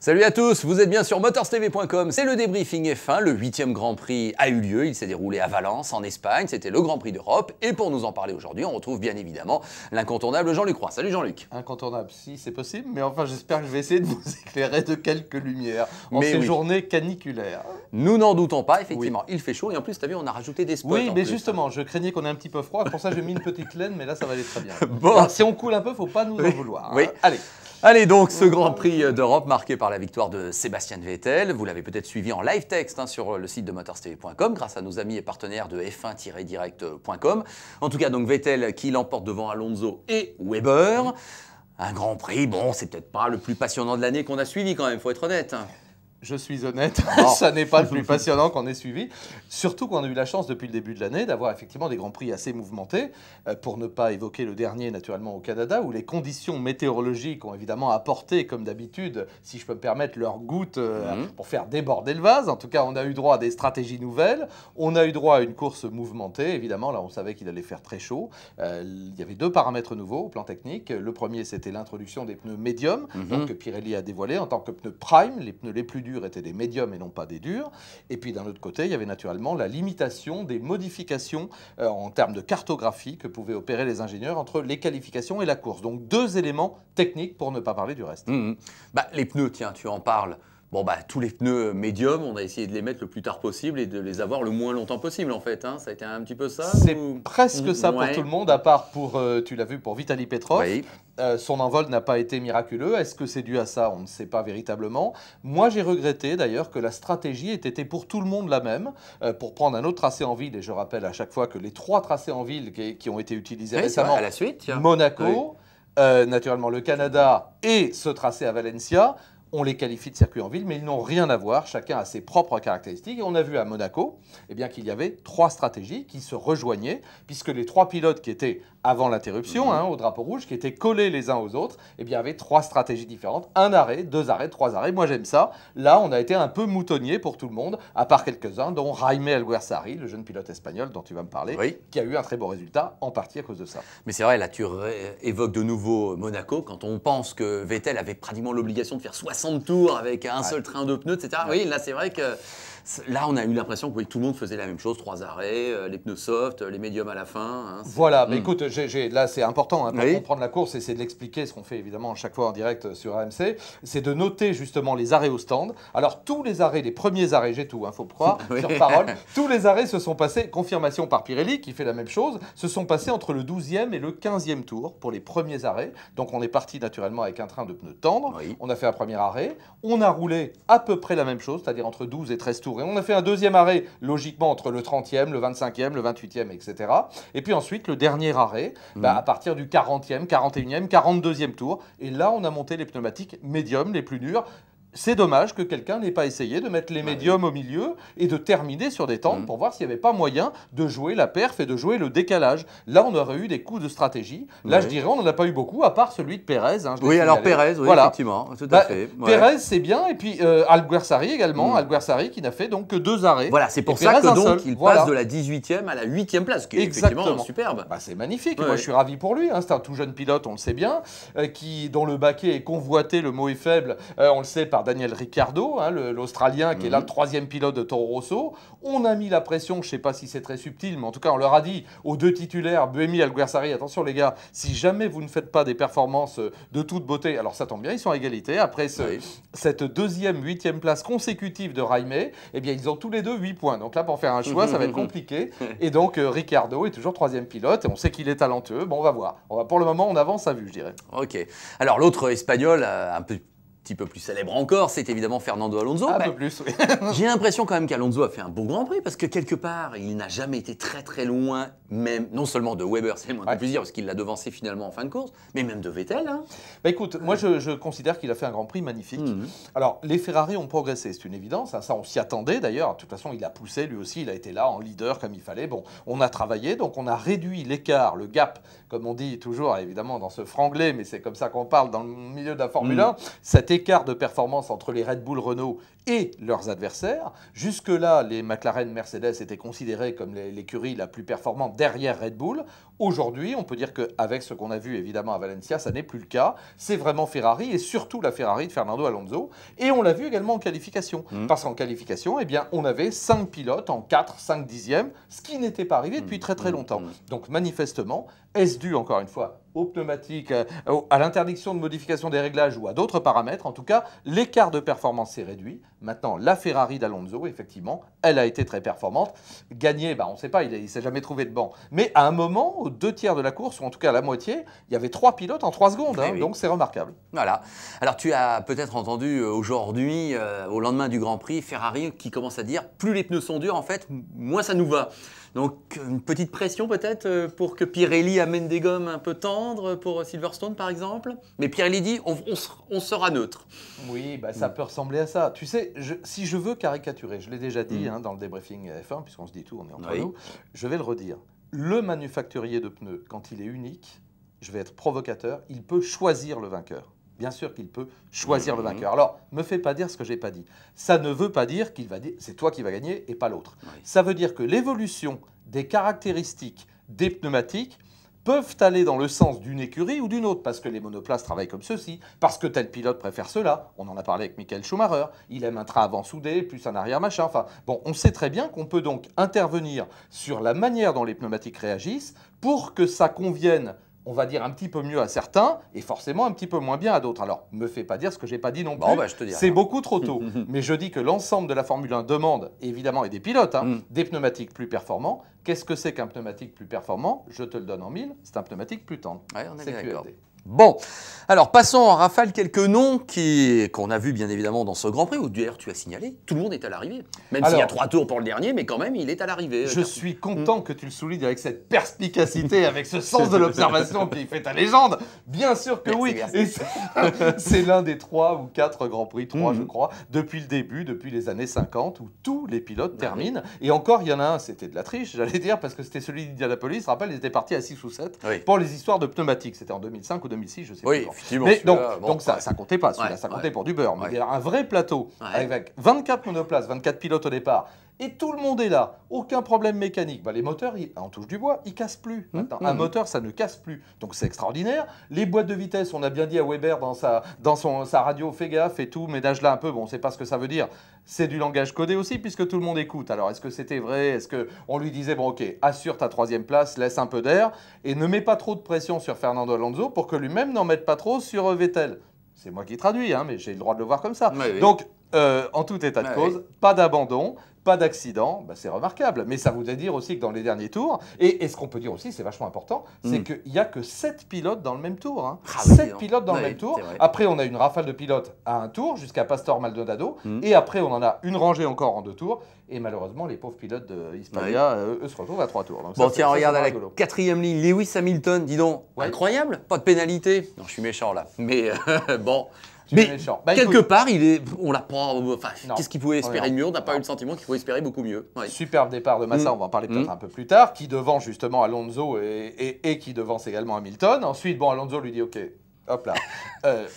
Salut à tous, vous êtes bien sur motorstv.com, c'est le débriefing F1, le 8e Grand Prix a eu lieu, il s'est déroulé à Valence en Espagne, c'était le Grand Prix d'Europe et pour nous en parler aujourd'hui, on retrouve bien évidemment l'incontournable Jean-Luc Roy. Salut Jean-Luc. Incontournable, si c'est possible, mais enfin j'espère que je vais essayer de vous éclairer de quelques lumières en ces oui. journées caniculaires. Nous n'en doutons pas, effectivement, il fait chaud et en plus, tu as vu, on a rajouté des spots. Oui, mais justement, je craignais qu'on ait un petit peu froid, pour ça j'ai mis une petite laine, mais là ça va aller très bien. Bon. Alors, si on coule un peu, faut pas nous en vouloir. Hein. Oui. Allez. Allez donc, ce Grand Prix d'Europe marqué par la victoire de Sébastien Vettel. Vous l'avez peut-être suivi en live texte sur le site de motorstv.com grâce à nos amis et partenaires de f1-direct.com. En tout cas, donc Vettel qui l'emporte devant Alonso et Weber. Un Grand Prix, bon, c'est peut-être pas le plus passionnant de l'année qu'on a suivi quand même, faut être honnête. Je suis honnête, ça n'est pas le plus passionnant qu'on ait suivi. Surtout qu'on a eu la chance depuis le début de l'année d'avoir effectivement des grands prix assez mouvementés, pour ne pas évoquer le dernier naturellement au Canada, où les conditions météorologiques ont évidemment apporté, comme d'habitude, si je peux me permettre, leur goutte pour faire déborder le vase. En tout cas, on a eu droit à des stratégies nouvelles, on a eu droit à une course mouvementée, évidemment, là on savait qu'il allait faire très chaud. Il y avait deux paramètres nouveaux au plan technique. Le premier, c'était l'introduction des pneus médiums, donc que Pirelli a dévoilé en tant que pneus prime, les pneus les plus durs étaient des médiums et non pas des durs. Et puis d'un autre côté, il y avait naturellement la limitation des modifications en termes de cartographie que pouvaient opérer les ingénieurs entre les qualifications et la course. Donc deux éléments techniques pour ne pas parler du reste. Les pneus, tiens, tu en parles. Bon, tous les pneus médiums, on a essayé de les mettre le plus tard possible et de les avoir le moins longtemps possible, en fait. Hein. Ça a été un petit peu ça. C'est presque ça pour tout le monde, à part pour, tu l'as vu, pour Vitaly Petrov. Oui. Son envol n'a pas été miraculeux. Est-ce que c'est dû à ça? On ne sait pas véritablement. Moi, j'ai regretté d'ailleurs que la stratégie ait été pour tout le monde la même. Pour prendre un autre tracé en ville, et je rappelle à chaque fois que les trois tracés en ville qui ont été utilisés récemment, à la suite, tiens. Monaco, naturellement le Canada et ce tracé à Valencia, on les qualifie de circuit en ville, mais ils n'ont rien à voir. Chacun a ses propres caractéristiques. Et on a vu à Monaco qu'il y avait trois stratégies qui se rejoignaient, puisque les trois pilotes qui étaient avant l'interruption, au drapeau rouge, qui étaient collés les uns aux autres, il y avait trois stratégies différentes. Un arrêt, deux arrêts, trois arrêts. Moi, j'aime ça. Là, on a été un peu moutonnier pour tout le monde, à part quelques-uns, dont Jaime Alguersuari, le jeune pilote espagnol dont tu vas me parler, qui a eu un très beau résultat, en partie à cause de ça. Mais c'est vrai, là, tu évoques de nouveau Monaco, quand on pense que Vettel avait pratiquement l'obligation de faire 60 tours avec un seul train de pneus, etc. Oui, là, c'est vrai que là, on a eu l'impression que tout le monde faisait la même chose, trois arrêts, les pneus soft, les médiums à la fin. Hein, voilà, mais écoute, là, c'est important pour comprendre la course et c'est de l'expliquer, ce qu'on fait évidemment à chaque fois en direct sur AMC, c'est de noter justement les arrêts au stand. Alors, tous les arrêts, les premiers arrêts, j'ai tout, faut croire, sur parole, tous les arrêts se sont passés, confirmation par Pirelli, qui fait la même chose, se sont passés entre le 12e et le 15e tour pour les premiers arrêts. Donc, on est parti naturellement avec un train de pneus tendres, on a fait un premier arrêt, on a roulé à peu près la même chose, c'est-à-dire entre 12 et 13 tours. Et on a fait un deuxième arrêt, logiquement, entre le 30e, le 25e, le 28e, etc. Et puis ensuite, le dernier arrêt, à partir du 40e, 41e, 42e tour. Et là, on a monté les pneumatiques médiums, les plus durs. C'est dommage que quelqu'un n'ait pas essayé de mettre les médiums au milieu et de terminer sur des tendres pour voir s'il n'y avait pas moyen de jouer la perf et de jouer le décalage. Là, on aurait eu des coups de stratégie. Là, je dirais, on n'en a pas eu beaucoup, à part celui de Pérez. Hein, alors Pérez, effectivement, tout à fait. Pérez, c'est bien. Et puis Alguersuari également. Alguersuari qui n'a fait donc que deux arrêts. Voilà, c'est pour ça que donc il passe de la 18e à la 8e place, ce qui est effectivement superbe. C'est magnifique. Moi, je suis ravi pour lui. Hein. C'est un tout jeune pilote, on le sait bien, dont le baquet est convoité, le mot est faible, on le sait, par Daniel Ricciardo, l'Australien qui est là le troisième pilote de Toro Rosso. On a mis la pression, je ne sais pas si c'est très subtil, mais en tout cas on leur a dit aux deux titulaires, Buemi et Alguersuari, attention les gars, si jamais vous ne faites pas des performances de toute beauté, alors ça tombe bien, ils sont à égalité. Après cette deuxième, 8e place consécutive de Jaime, ils ont tous les deux 8 points. Donc là pour faire un choix, ça va être compliqué. Et donc Ricciardo est toujours troisième pilote, et on sait qu'il est talentueux. Bon, on va voir. Pour le moment, on avance à vue, je dirais. Ok. Alors l'autre espagnol, un petit peu plus célèbre encore, c'est évidemment Fernando Alonso. Un peu plus, oui. J'ai l'impression quand même qu'Alonso a fait un beau Grand Prix parce que quelque part, il n'a jamais été très très loin, même non seulement de Weber, c'est le moins qu'on puisse dire, parce qu'il l'a devancé finalement en fin de course, mais même de Vettel. Hein. Écoute, moi je considère qu'il a fait un Grand Prix magnifique. Alors, les Ferrari ont progressé, c'est une évidence, hein, ça on s'y attendait d'ailleurs. De toute façon, il a poussé lui aussi, il a été là en leader comme il fallait. Bon, on a travaillé, donc on a réduit l'écart, le gap, comme on dit toujours évidemment dans ce franglais, mais c'est comme ça qu'on parle dans le milieu de la Formule 1, cet écart de performance entre les Red Bull, Renault et leurs adversaires. Jusque-là, les McLaren, Mercedes étaient considérés comme l'écurie la plus performante derrière Red Bull. Aujourd'hui, on peut dire qu'avec ce qu'on a vu évidemment à Valencia, ça n'est plus le cas. C'est vraiment Ferrari et surtout la Ferrari de Fernando Alonso. Et on l'a vu également en qualification. Parce qu'en qualification, eh bien, on avait 5 pilotes en 4, 5 dixièmes, ce qui n'était pas arrivé depuis très très longtemps. Donc manifestement, est-ce dû encore une fois aux pneumatiques, à l'interdiction de modification des réglages ou à d'autres paramètres? En tout cas, l'écart de performance s'est réduit. Maintenant, la Ferrari d'Alonso, effectivement, elle a été très performante. Gagné, on ne sait pas, il ne s'est jamais trouvé de banc. Mais à un moment, aux 2/3 de la course, ou en tout cas à la moitié, il y avait 3 pilotes en 3 secondes. Oui. Donc c'est remarquable. Voilà. Alors tu as peut-être entendu aujourd'hui, au lendemain du Grand Prix, Ferrari qui commence à dire plus les pneus sont durs, en fait, moins ça nous va. Donc une petite pression peut-être pour que Pirelli amène des gommes un peu tendres pour Silverstone par exemple. Mais Pirelli dit on sera neutre. Oui, ça peut ressembler à ça. Tu sais, si je veux caricaturer, je l'ai déjà dit dans le débriefing F1, puisqu'on se dit tout, on est entre nous, je vais le redire. Le manufacturier de pneus, quand il est unique, je vais être provocateur, il peut choisir le vainqueur. Bien sûr qu'il peut choisir le vainqueur. Alors, ne me fais pas dire ce que je n'ai pas dit. Ça ne veut pas dire qu'il va dire c'est toi qui vas gagner et pas l'autre. Oui. Ça veut dire que l'évolution des caractéristiques des pneumatiques peuvent aller dans le sens d'une écurie ou d'une autre, parce que les monoplaces travaillent comme ceci, parce que tel pilote préfère cela. On en a parlé avec Michael Schumacher. Il aime un train avant soudé, plus un arrière machin. Enfin, bon, on sait très bien qu'on peut donc intervenir sur la manière dont les pneumatiques réagissent pour que ça convienne, on va dire, un petit peu mieux à certains et forcément un petit peu moins bien à d'autres. Alors, me fais pas dire ce que j'ai pas dit non plus. C'est beaucoup trop tôt. Mais je dis que l'ensemble de la Formule 1 demande, évidemment, et des pilotes, des pneumatiques plus performants. Qu'est-ce que c'est qu'un pneumatique plus performant? Je te le donne en 1000, c'est un pneumatique plus tendre. Ouais, on est d'accord. Bon, alors passons en rafale quelques noms qu'on a vus bien évidemment dans ce Grand Prix, où d'ailleurs tu as signalé, tout le monde est à l'arrivée. Même s'il y a 3 tours pour le dernier, mais quand même il est à l'arrivée. Je suis content que tu le soulignes avec cette perspicacité, avec ce sens de l'observation qui fait ta légende. Bien sûr que oui. C'est l'un des 3 ou 4 Grands Prix, 3 je crois, depuis le début, depuis les années 50, où tous les pilotes terminent. Et encore, il y en a un, c'était de la triche, j'allais dire, parce que c'était celui d'Indianapolis. Je te rappelle, ils étaient partis à 6 ou 7 pour les histoires de pneumatiques. C'était en 2005 ou 2006, je sais plus. Effectivement. Mais donc ça comptait pas, celui-là, ça comptait pour du beurre. Mais il y a un vrai plateau avec 24 monoplaces, 24 pilotes au départ, et tout le monde est là, aucun problème mécanique. Les moteurs, on touche du bois, ils cassent plus. Un moteur, ça ne casse plus. Donc c'est extraordinaire. Les boîtes de vitesse, on a bien dit à Weber dans sa radio, fais gaffe et tout, ménage-la un peu. Bon, on ne sait pas ce que ça veut dire. C'est du langage codé aussi, puisque tout le monde écoute. Alors, est-ce que c'était vrai? Est-ce qu'on lui disait, bon, ok, assure ta 3e place, laisse un peu d'air, et ne mets pas trop de pression sur Fernando Alonso pour que lui-même n'en mette pas trop sur Vettel? C'est moi qui traduis, mais j'ai le droit de le voir comme ça. Donc, en tout état de cause, pas d'abandon, pas d'accident, c'est remarquable. Mais ça voudrait dire aussi que dans les derniers tours, et ce qu'on peut dire aussi, c'est vachement important, c'est qu'il n'y a que 7 pilotes dans le même tour. 7 pilotes dans le même tour. Après, on a une rafale de pilotes à un tour, jusqu'à Pastor Maldonado. Et après, on en a une rangée encore en 2 tours. Et malheureusement, les pauvres pilotes de Hispania, eux, se retrouvent à 3 tours. Donc bon, tiens, regarde à la 4e ligne, Lewis Hamilton, dis donc, incroyable, pas de pénalité. Non, je suis méchant là. Mais bon... Mais quelque part, on l'a pas. Qu'est-ce qu'il pouvait espérer de mieux? On n'a pas eu le sentiment qu'il pouvait espérer beaucoup mieux. Superbe départ de Massa, on va en parler peut-être un peu plus tard, qui devance justement Alonso et qui devance également Hamilton. Ensuite, Alonso lui dit OK. Hop là,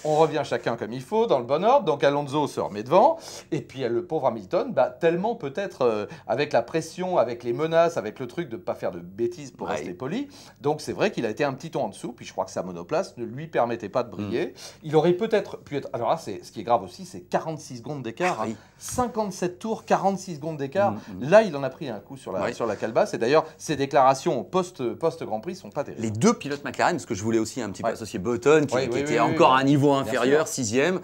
on revient chacun comme il faut, dans le bon ordre. Donc Alonso se remet devant. Et puis le pauvre Hamilton, tellement peut-être avec la pression, avec les menaces, avec le truc de ne pas faire de bêtises pour rester poli. Donc c'est vrai qu'il a été un petit ton en dessous. Puis je crois que sa monoplace ne lui permettait pas de briller. Il aurait peut-être pu être... Alors là, ce qui est grave aussi, c'est 46 secondes d'écart. 57 tours, 46 secondes d'écart. Là, il en a pris un coup sur la calebasse. Et d'ailleurs, ses déclarations post-Grand Prix ne sont pas terribles. Les 2 pilotes McLaren, parce que je voulais aussi un petit peu associer Button, qui était encore à un niveau inférieur, 6e,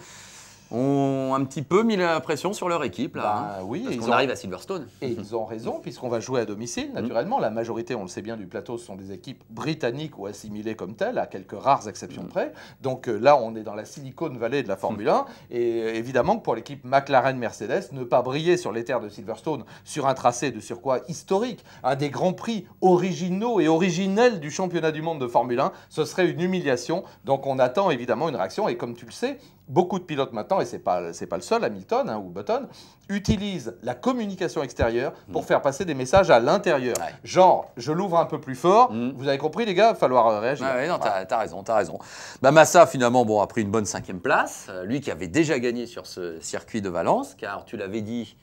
ont un petit peu mis la pression sur leur équipe. Là, parce qu'on arrive à Silverstone. Et ils ont raison, puisqu'on va jouer à domicile, naturellement. La majorité, on le sait bien, du plateau, ce sont des équipes britanniques ou assimilées comme telles, à quelques rares exceptions près. Donc là, on est dans la Silicon Valley de la Formule 1. Et évidemment que pour l'équipe McLaren-Mercedes, ne pas briller sur les terres de Silverstone, sur un tracé de surcroît historique, un des grands prix originaux et originels du championnat du monde de Formule 1, ce serait une humiliation. Donc on attend évidemment une réaction. Et comme tu le sais, beaucoup de pilotes maintenant, et c'est pas le seul, Hamilton ou Button, utilisent la communication extérieure pour faire passer des messages à l'intérieur. Ouais. Genre, je l'ouvre un peu plus fort, vous avez compris les gars, il va falloir réagir. Ah ouais, non, t'as raison, t'as raison. Bah, Massa finalement a pris une bonne 5e place, lui qui avait déjà gagné sur ce circuit de Valence, car tu l'avais dit,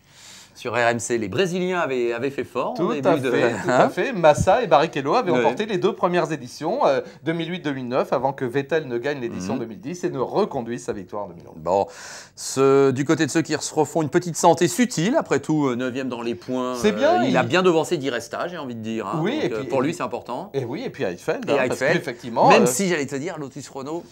sur RMC, les Brésiliens avaient fait fort. Tout à fait. Massa et Barrichello avaient remporté les 2 premières éditions, 2008-2009, avant que Vettel ne gagne l'édition 2010 et ne reconduise sa victoire en 2011. Bon, du côté de ceux qui se refont une petite santé subtile, après tout, 9e dans les points. C'est bien. Il a bien devancé Di Resta, j'ai envie de dire. Hein, oui, donc, et puis, pour lui, c'est important. Et oui, et puis Heidfeld. Effectivement. Même si, j'allais te dire, Lotus Renault.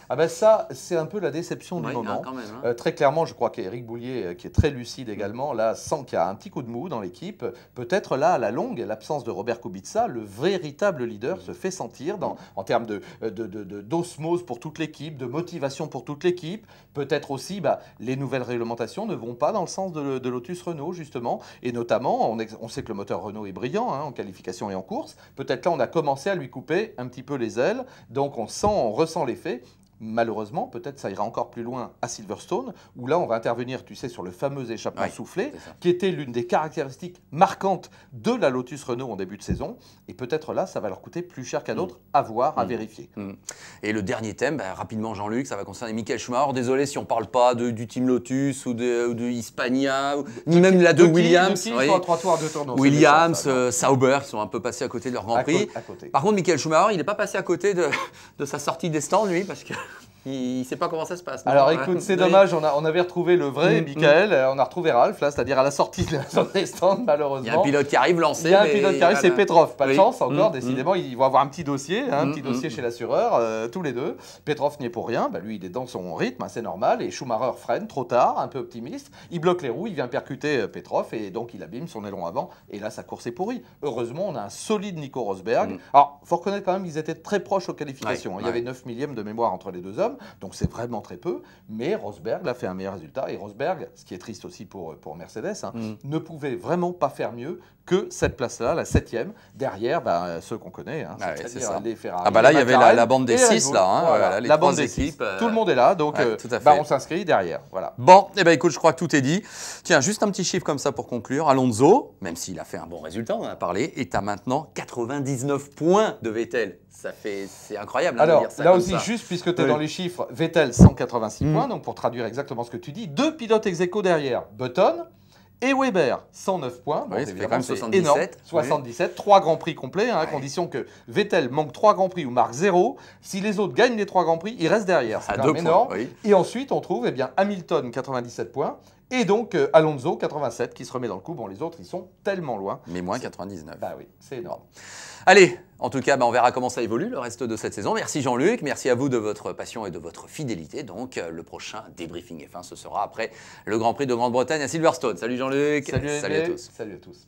Ah ben ça, c'est un peu la déception du moment. Quand même, très clairement, je crois qu'Éric Boulier, qui est très lucide également, là, sent qu'il y a un petit coup de mou dans l'équipe. Peut-être là, à la longue, l'absence de Robert Kubica, le véritable leader, se fait sentir en termes d'osmose pour toute l'équipe, de motivation pour toute l'équipe. Peut-être aussi, les nouvelles réglementations ne vont pas dans le sens de Lotus Renault, justement. Et notamment, on sait que le moteur Renault est brillant en qualification et en course. Peut-être là, on a commencé à lui couper un petit peu les ailes. Donc, on ressent l'effet. Malheureusement, peut-être ça ira encore plus loin à Silverstone, où là on va intervenir, tu sais, sur le fameux échappement soufflé, qui était l'une des caractéristiques marquantes de la Lotus Renault en début de saison. Et peut-être là, ça va leur coûter plus cher qu'à d'autres, à voir, à vérifier. Et le dernier thème, rapidement Jean-Luc, ça va concerner Michael Schumacher. Désolé si on ne parle pas du Team Lotus ou de Hispania, ni même de Williams. Ils sont à 3 tours à 2 tours. Williams, Sauber, qui sont un peu passés à côté de leur Grand Prix. Par contre, Michael Schumacher, il n'est pas passé à côté de sa sortie des stands, lui, parce que... Il ne sait pas comment ça se passe. Non. Alors écoute, c'est dommage, on avait retrouvé le vrai Michael, on a retrouvé Ralph, là, c'est-à-dire à la sortie de des stands, malheureusement. Il y a un pilote qui arrive lancé. Il y a un pilote qui arrive, c'est Petrov. Pas de chance encore, décidément, ils vont avoir un petit dossier, dossier chez l'assureur, tous les deux. Petrov n'y est pour rien, lui il est dans son rythme, c'est normal, et Schumacher freine trop tard, un peu optimiste, il bloque les roues, il vient percuter Petrov, et donc il abîme son aileron avant, et là sa course est pourrie. Heureusement, on a un solide Nico Rosberg. Alors, il faut reconnaître quand même qu'ils étaient très proches aux qualifications. Il y avait 9 millièmes de mémoire entre les deux hommes. Donc c'est vraiment très peu, mais Rosberg a fait un meilleur résultat. Et Rosberg, ce qui est triste aussi pour Mercedes, ne pouvait vraiment pas faire mieux que cette place-là, la 7e, derrière ceux qu'on connaît, c'est-à-dire les Ferrari. Là, il y avait la bande des 6, là, les la bande des équipes. Tout le monde est là, donc on s'inscrit derrière. Voilà. Bon, écoute, je crois que tout est dit. Tiens, juste un petit chiffre comme ça pour conclure. Alonso, même s'il a fait un bon résultat, on en a parlé, est à maintenant 99 points de Vettel. C'est incroyable. Alors, de dire ça là comme aussi, ça. Juste puisque tu es dans les chiffres, Vettel 186 points, donc pour traduire exactement ce que tu dis, 2 pilotes ex aequo derrière, Button et Weber, 109 points. Oui, ça fait quand même 77. Énorme, 77, 3 Grands Prix complets, à condition que Vettel manque 3 Grands Prix ou marque 0. Si les autres gagnent les 3 Grands Prix, il reste derrière. C'est quand même énorme. Oui. Et ensuite, on trouve Hamilton, 97 points. Et donc Alonso, 87, qui se remet dans le coup. Bon, les autres, ils sont tellement loin. Mais moins 99. Oui, c'est énorme. Allez, en tout cas, on verra comment ça évolue le reste de cette saison. Merci Jean-Luc, merci à vous de votre passion et de votre fidélité. Donc, le prochain débriefing F1, ce sera après le Grand Prix de Grande-Bretagne à Silverstone. Salut Jean-Luc. Salut à tous. Salut à tous.